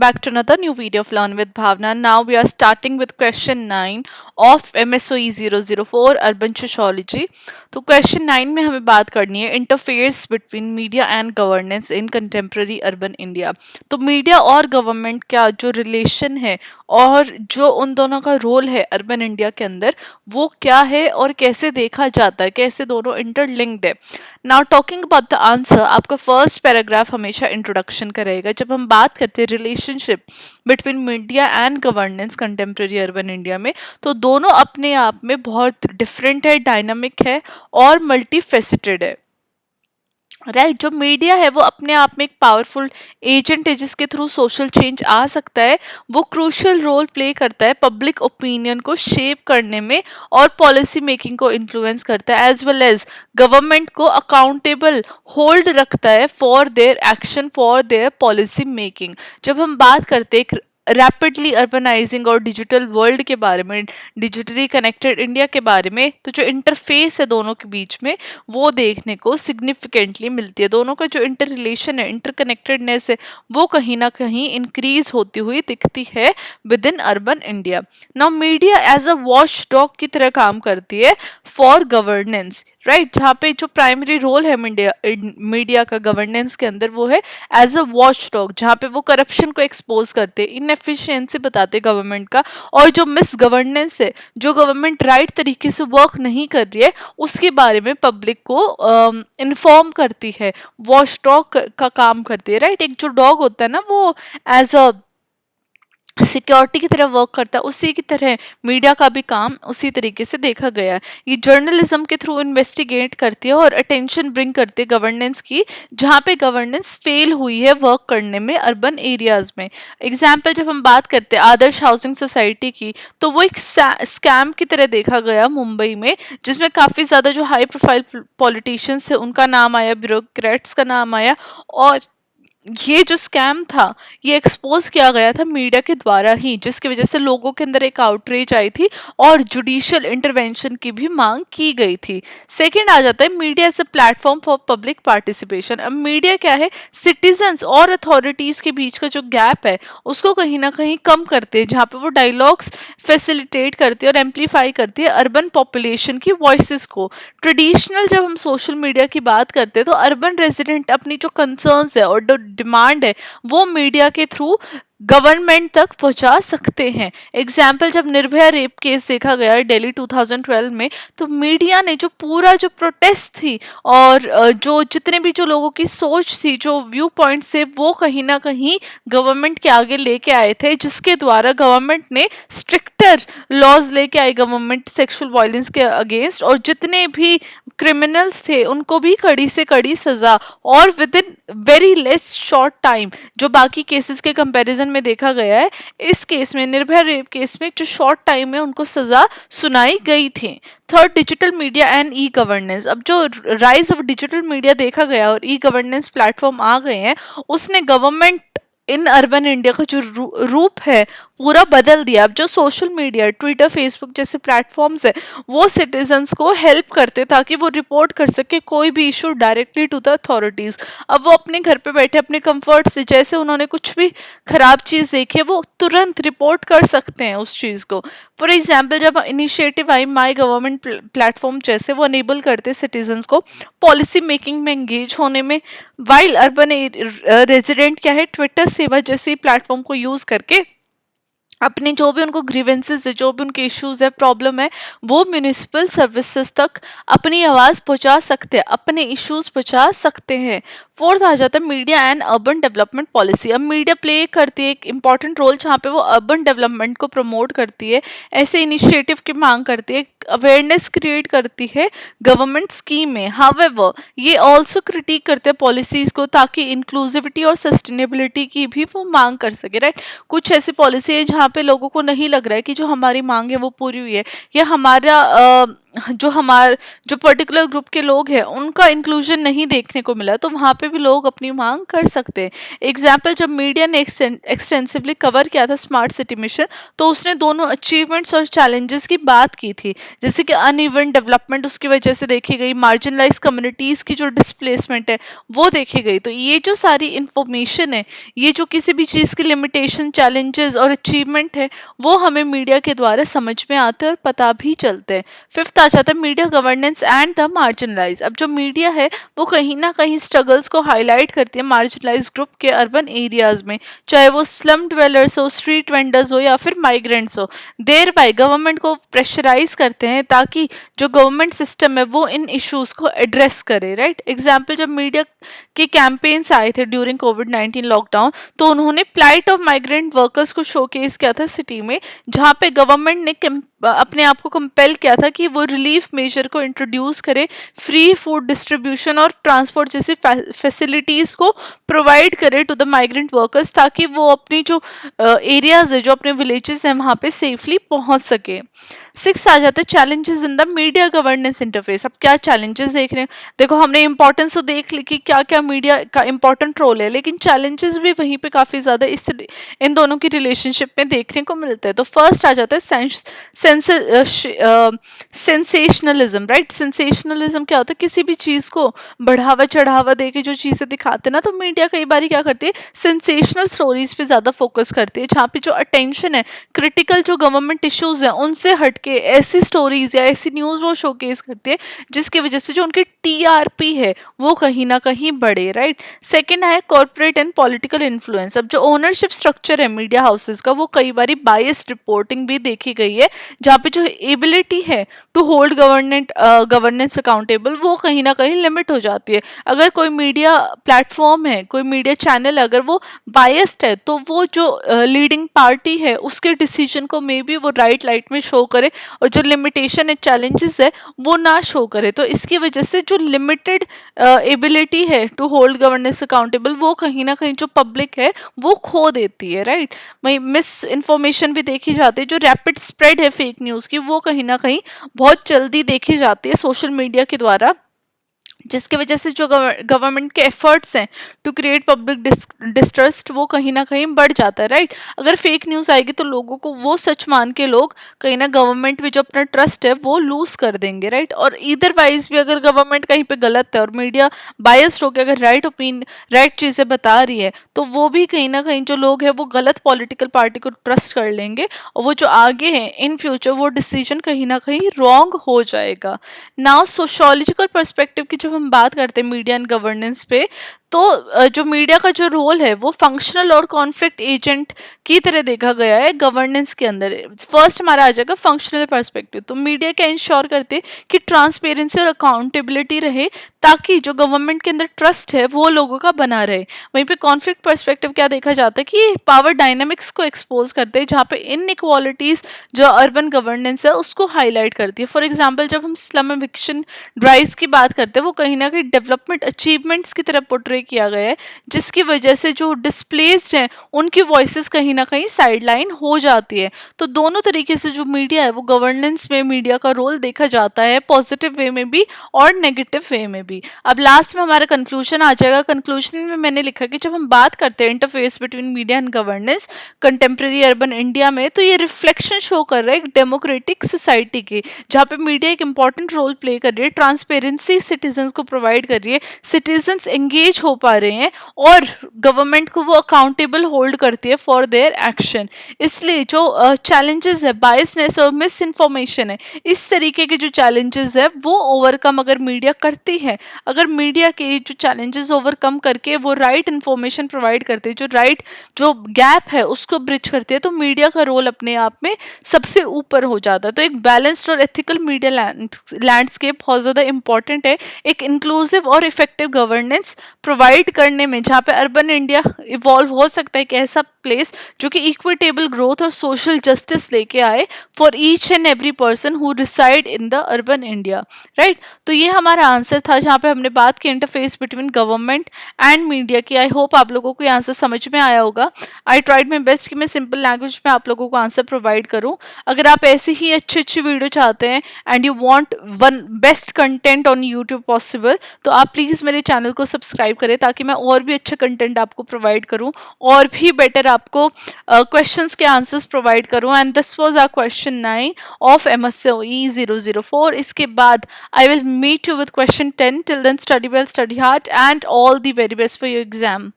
Back to another new video of Learn with Bhavna. Now we are starting with question 9 of MSOE 004 Urban Sociology. तो question 9 में हमें बात करनी है interferes between media and governance in contemporary urban India. तो media और government का जो रिलेशन है और जो उन दोनों का रोल है अर्बन इंडिया के अंदर वो क्या है और कैसे देखा जाता है, कैसे दोनों इंटरलिंक्ड है। Now talking about the answer, आपका फर्स्ट पैराग्राफ हमेशा इंट्रोडक्शन का रहेगा। जब हम बात करते हैं relationship between media and governance contemporary urban India में, तो दोनों अपने आप में बहुत डिफरेंट है, डायनामिक है और मल्टी फेसिटेड है। राइट, जो मीडिया है वो अपने आप में एक पावरफुल एजेंट है जिसके थ्रू सोशल चेंज आ सकता है। वो क्रूशियल रोल प्ले करता है पब्लिक ओपिनियन को शेप करने में और पॉलिसी मेकिंग को इन्फ्लुएंस करता है, एज वेल एज गवर्नमेंट को अकाउंटेबल होल्ड रखता है for their action, for their policy making. जब हम बात करते हैं रैपिडली अर्बनाइजिंग और डिजिटल वर्ल्ड के बारे में, डिजिटली कनेक्टेड इंडिया के बारे में, तो जो इंटरफेस है दोनों के बीच में वो देखने को सिग्निफिकेंटली मिलती है। दोनों का जो इंटर रिलेशन है, इंटरकनेक्टेडनेस है, वो कहीं ना कहीं इंक्रीज होती हुई दिखती है within urban India. Now media as a watchdog की तरह काम करती है फॉर गवर्नेंस, राइट, जहाँ पे जो प्राइमरी रोल है मीडिया का गवर्नेंस के अंदर वो है एज अ वॉच डॉग, जहाँ पे वो करप्शन को एक्सपोज करते, इनएफिशिएंसी बताते गवर्नमेंट का, और जो मिस गवर्नेंस है, जो गवर्नमेंट राइट तरीके से वर्क नहीं कर रही है, उसके बारे में पब्लिक को इन्फॉर्म करती है, वॉच डॉग का काम करती है। राइट, एक जो डॉग होता है ना वो एज अ सिक्योरिटी की तरह वर्क करता है, उसी की तरह मीडिया का भी काम उसी तरीके से देखा गया है। ये जर्नलिज्म के थ्रू इन्वेस्टिगेट करती है और अटेंशन ब्रिंग करती है गवर्नेंस की, जहाँ पे गवर्नेंस फेल हुई है वर्क करने में अर्बन एरियाज में। एग्जाम्पल जब हम बात करते हैं आदर्श हाउसिंग सोसाइटी की, तो वो एक स्कैम की तरह देखा गया मुंबई में, जिसमें काफ़ी ज़्यादा जो हाई प्रोफाइल पॉलिटिशियंस है उनका नाम आया, ब्यूरोक्रेट्स का नाम आया, और ये जो स्कैम था ये एक्सपोज किया गया था मीडिया के द्वारा ही, जिसकी वजह से लोगों के अंदर एक आउटरीच आई थी और जुडिशियल इंटरवेंशन की भी मांग की गई थी। सेकंड आ जाता है media as a platform for public participation. अब मीडिया क्या है, सिटीजन्स और अथॉरिटीज के बीच का जो गैप है उसको कहीं ना कहीं कम करते हैं, जहाँ पे वो डायलॉग्स फैसिलिटेट करती है और एम्पलीफाई करती है अर्बन पॉपुलेशन की वॉइसेस को। ट्रेडिशनल जब हम सोशल मीडिया की बात करते हैं तो अर्बन रेजिडेंट अपनी जो कंसर्न्स है और जो डिमांड है वो मीडिया के थ्रू गवर्नमेंट तक पहुंचा सकते हैं। एग्जाम्पल जब निर्भया रेप केस देखा गया दिल्ली 2012 में, तो मीडिया ने जो पूरा जो प्रोटेस्ट थी और जो जितने भी जो लोगों की सोच थी, जो व्यू पॉइंट से, वो कहीं ना कहीं गवर्नमेंट के आगे लेके आए थे, जिसके द्वारा गवर्नमेंट ने स्ट्रिक्टर लॉज लेके आई गवर्नमेंट सेक्सुअल वायलेंस के अगेंस्ट, और जितने भी क्रिमिनल्स थे उनको भी कड़ी से कड़ी सजा, और with in very less short time, जो बाकी केसेस के कंपैरिजन में देखा गया है, इस केस में, निर्भया रेप केस में, जो शॉर्ट टाइम में उनको सजा सुनाई गई थी। Third, digital media and e governance. अब जो राइज ऑफ डिजिटल मीडिया देखा गया और ई गवर्नेंस प्लेटफॉर्म आ गए हैं, उसने गवर्नमेंट इन अर्बन इंडिया का जो रूप है पूरा बदल दिया। अब जो सोशल मीडिया, ट्विटर, फेसबुक जैसे प्लेटफॉर्म्स है, वो सिटीजन्स को हेल्प करते ताकि वो रिपोर्ट कर सके कोई भी issue directly to the authorities. अब वो अपने घर पे बैठे अपने कंफर्ट से, जैसे उन्होंने कुछ भी खराब चीज देखी है, वो तुरंत रिपोर्ट कर सकते हैं उस चीज को। फॉर एग्जाम्पल जब initiative I my government platform जैसे, वो अनेबल करते सिटीजन्स को पॉलिसी मेकिंग में एंगेज होने में, वाइल अर्बन रेजिडेंट क्या है, ट्विटर सेवा जैसी प्लेटफॉर्म को यूज करके अपने जो भी उनको ग्रीवेंसेस है, जो भी उनके इश्यूज है, प्रॉब्लम है, वो म्यूनिसिपल सर्विसेज तक अपनी आवाज़ पहुंचा सकते हैं, अपने इश्यूज पहुंचा सकते हैं। फोर्थ आ जाता है media and urban development policy. अब मीडिया प्ले करती है एक इंपॉर्टेंट रोल, जहाँ पे वो अर्बन डेवलपमेंट को प्रमोट करती है, ऐसे इनिशिएटिव की मांग करती है, अवेयरनेस क्रिएट करती है गवर्नमेंट स्कीम में। हावेवर ये ऑल्सो क्रिटिक करते हैं पॉलिसीज को, ताकि इंक्लूसिविटी और सस्टेनेबिलिटी की भी वो मांग कर सके। राइट, कुछ ऐसी पॉलिसी है जहाँ पे लोगों को नहीं लग रहा है कि जो हमारी मांग है वो पूरी हुई है, या हमारा जो पर्टिकुलर ग्रुप के लोग हैं उनका इंक्लूजन नहीं देखने को मिला, तो वहाँ पे भी लोग अपनी मांग कर सकते हैं। एग्जाम्पल, जब मीडिया ने एक्सटेंसिवली कवर किया था स्मार्ट सिटी मिशन, तो उसने दोनों अचीवमेंट्स और चैलेंजेस की बात की थी, जैसे कि अनइवन डेवलपमेंट उसकी वजह से देखी गई, मार्जिनलाइज कम्युनिटीज़ की जो डिस्प्लेसमेंट है वो देखी गई। तो ये जो सारी इंफॉर्मेशन है, ये जो किसी भी चीज़ की लिमिटेशन, चैलेंजेस और अचीवमेंट है, वो हमें मीडिया के द्वारा समझ में आते हैं और पता भी चलते हैं। फिफ्थ आ जाता है media governance and the marginalise. अब जो मीडिया है वो कहीं ना कहीं स्ट्रगल्स को हाईलाइट करती है मार्जिनलाइज ग्रुप के अर्बन एरियाज में, चाहे वो स्लम ड्वेलर्स हो, स्ट्रीट वेंडर्स हो या फिर माइग्रेंट्स हो। देर बाय गवर्नमेंट को प्रेशराइज करते हैं ताकि जो गवर्नमेंट सिस्टम है वो इन इश्यूज को एड्रेस करे, राइट। एग्जाम्पल, जब मीडिया के कैंपेन्स आए थे ड्यूरिंग कोविड-19 लॉकडाउन, तो उन्होंने प्लाइट ऑफ माइग्रेंट वर्कर्स को शोकेस किया था सिटी में, जहाँ पे गवर्नमेंट ने अपने आप को कंपेल किया था कि वो रिलीफ मेजर को इंट्रोड्यूस करे, फ्री फूड डिस्ट्रीब्यूशन और ट्रांसपोर्ट जैसी फैसिलिटीज़ को प्रोवाइड करे टू द माइग्रेंट वर्कर्स, ताकि वो अपनी जो एरियाज है, जो अपने विलेजेस हैं, वहाँ पे सेफली पहुँच सके। सिक्स आ जाता है challenges in the media governance interface. अब क्या चैलेंजेस देख रहे हैं, देखो हमने इंपॉर्टेंस तो देख ली कि क्या क्या मीडिया का इंपॉर्टेंट रोल है, लेकिन चैलेंजेस भी वहीं पे काफ़ी ज़्यादा इस इन दोनों की रिलेशनशिप में देखने को मिलते हैं। तो फर्स्ट आ जाता है सेंसेशनलिज्म, राइट। सेंसेशनलिज्म क्या होता है, किसी भी चीज़ को बढ़ावा चढ़ावा दे के जो चीज़ें दिखाते हैं ना, तो मीडिया कई बार क्या करती है, सेंसेशनल स्टोरीज पे ज़्यादा फोकस करती है, जहाँ पे जो अटेंशन है, क्रिटिकल जो गवर्नमेंट इश्यूज हैं उनसे हटके ऐसी स्टोरीज या ऐसी न्यूज़ वो शोकेस करती है जिसकी वजह से जो उनकी टीआरपी है वो कहीं ना कहीं बढ़े, राइट। सेकेंड है कॉर्पोरेट एंड पॉलिटिकल इन्फ्लुएंस। अब जो ओनरशिप स्ट्रक्चर है मीडिया हाउसेस का, वो कई बार बायस्ड रिपोर्टिंग भी देखी गई है, जहाँ पे जो एबिलिटी है टू होल्ड गवर्नेंस अकाउंटेबल वो कहीं ना कहीं लिमिट हो जाती है। अगर कोई मीडिया प्लेटफॉर्म है, कोई मीडिया चैनल अगर वो बायस्ड है, तो वो जो लीडिंग पार्टी है उसके डिसीजन को मे बी वो राइट लाइट में शो करे, और जो लिमिटेशन है, चैलेंजेस है, वो ना शो करे। तो इसकी वजह से जो लिमिटेड एबिलिटी है टू होल्ड गवर्नेंस अकाउंटेबल, वो कहीं ना कहीं जो पब्लिक है वो खो देती है, राइट। वही मिस इन्फॉर्मेशन भी देखी जाती है, जो रैपिड स्प्रेड है फेक न्यूज़ की, वो कहीं ना कहीं बहुत जल्दी देखी जाती है सोशल मीडिया के द्वारा, जिसकी वजह से जो गवर्नमेंट के एफर्ट्स हैं टू क्रिएट पब्लिक डिस्ट्रस्ट वो कहीं ना कहीं बढ़ जाता है, राइट। अगर फेक न्यूज़ आएगी तो लोगों को वो सच मान के लोग कहीं ना गवर्नमेंट में जो अपना ट्रस्ट है वो लूज कर देंगे, राइट। और इधर वाइज भी अगर गवर्नमेंट कहीं पे गलत है और मीडिया बायस्ड होकर अगर राइट चीज़ें बता रही है, तो वो भी कहीं ना कहीं जो लोग हैं वो गलत पॉलिटिकल पार्टी को ट्रस्ट कर लेंगे, और वो जो आगे हैं इन फ्यूचर वो डिसीजन कहीं ना कहीं रॉन्ग हो जाएगा। नाउ सोशोलॉजिकल पर्सपेक्टिव की जब हम बात करते हैं मीडिया एंड गवर्नेंस पे, तो जो मीडिया का जो रोल है वो फंक्शनल और कॉन्फ्लिक्ट एजेंट की तरह देखा गया है गवर्नेंस के अंदर। फर्स्ट हमारा आ जाएगा फंक्शनल पर्सपेक्टिव। तो मीडिया क्या इंश्योर करते हैं कि ट्रांसपेरेंसी और अकाउंटेबिलिटी रहे, ताकि जो गवर्नमेंट के अंदर ट्रस्ट है वो लोगों का बना रहे। वहीं पे कॉन्फ्लिक्ट पर्सपेक्टिव क्या देखा जाता है कि पावर डायनामिक्स को एक्सपोज करते हैं, जहाँ पे इनइक्वालिटीज जो अर्बन गवर्नेंस है उसको हाईलाइट करती है। फॉर एग्जाम्पल, जब हम स्लम एविक्शन ड्राइव्स की बात करते हैं, वो कहीं ना कहीं डेवलपमेंट अचीवमेंट्स की तरफ पोर्ट्रे किया गया है, जिसकी वजह से जो डिस्प्लेस्ड हैं उनकी वॉइसेस कहीं ना कहीं साइडलाइन हो जाती है। तो दोनों तरीके से जो मीडिया है वो गवर्नेंस में मीडिया का रोल देखा जाता है, पॉजिटिव वे में भी और नेगेटिव वे में भी। अब लास्ट में हमारा कंक्लूजन आ जाएगा। कंक्लूजन में मैंने लिखा कि जब हम बात करते हैं interface between media and governance contemporary urban India में, तो ये रिफ्लेक्शन शो कर रहा है एक डेमोक्रेटिक सोसाइटी की, जहाँ पे मीडिया एक इंपॉर्टेंट रोल प्ले कर रही है, ट्रांसपेरेंसी सिटीजन्स को प्रोवाइड कर रही है, सिटीजन्स एंगेज हो पा रहे हैं और गवर्नमेंट को वो अकाउंटेबल होल्ड करती है फॉर देयर एक्शन। इसलिए जो चैलेंजेस है, बायसनेस और मिस इन्फॉर्मेशन है, इस तरीके के जो चैलेंजेस है वो ओवरकम अगर मीडिया करती है, अगर मीडिया के जो चैलेंजेस ओवरकम करके वो राइट इन्फॉर्मेशन प्रोवाइड करती है, जो गैप है उसको ब्रिज करती है, तो मीडिया का रोल अपने आप में सबसे ऊपर हो जाता है। तो एक बैलेंस्ड और एथिकल मीडिया लैंडस्केप बहुत ज़्यादा इंपॉर्टेंट है एक इंक्लूसिव और इफेक्टिव गवर्नेंस प्रोवाइड प्रोवाइड करने में, जहाँ पे अर्बन इंडिया इवॉल्व हो सकता है एक ऐसा प्लेस जो कि इक्विटेबल ग्रोथ और सोशल जस्टिस लेके आए for each and every person who reside in the urban India, right. तो ये हमारा आंसर था जहाँ पे हमने बात की interface between government and media की। आई होप आप लोगों को ये आंसर समझ में आया होगा। आई ट्राइड माई बेस्ट कि मैं सिंपल लैंग्वेज में आप लोगों को आंसर प्रोवाइड करूँ। अगर आप ऐसी ही अच्छी अच्छी वीडियो चाहते हैं and you want one best content on YouTube possible, तो आप प्लीज़ मेरे चैनल को सब्सक्राइब करें ताकि मैं और भी अच्छा कंटेंट आपको प्रोवाइड करूँ और भी बेटर आपको क्वेश्चंस के आंसर्स प्रोवाइड करूँ। And this was our question 9 of MSOE 004। इसके बाद I will meet you with question 10. Till then, study well, study hard, and all the very best for your exam.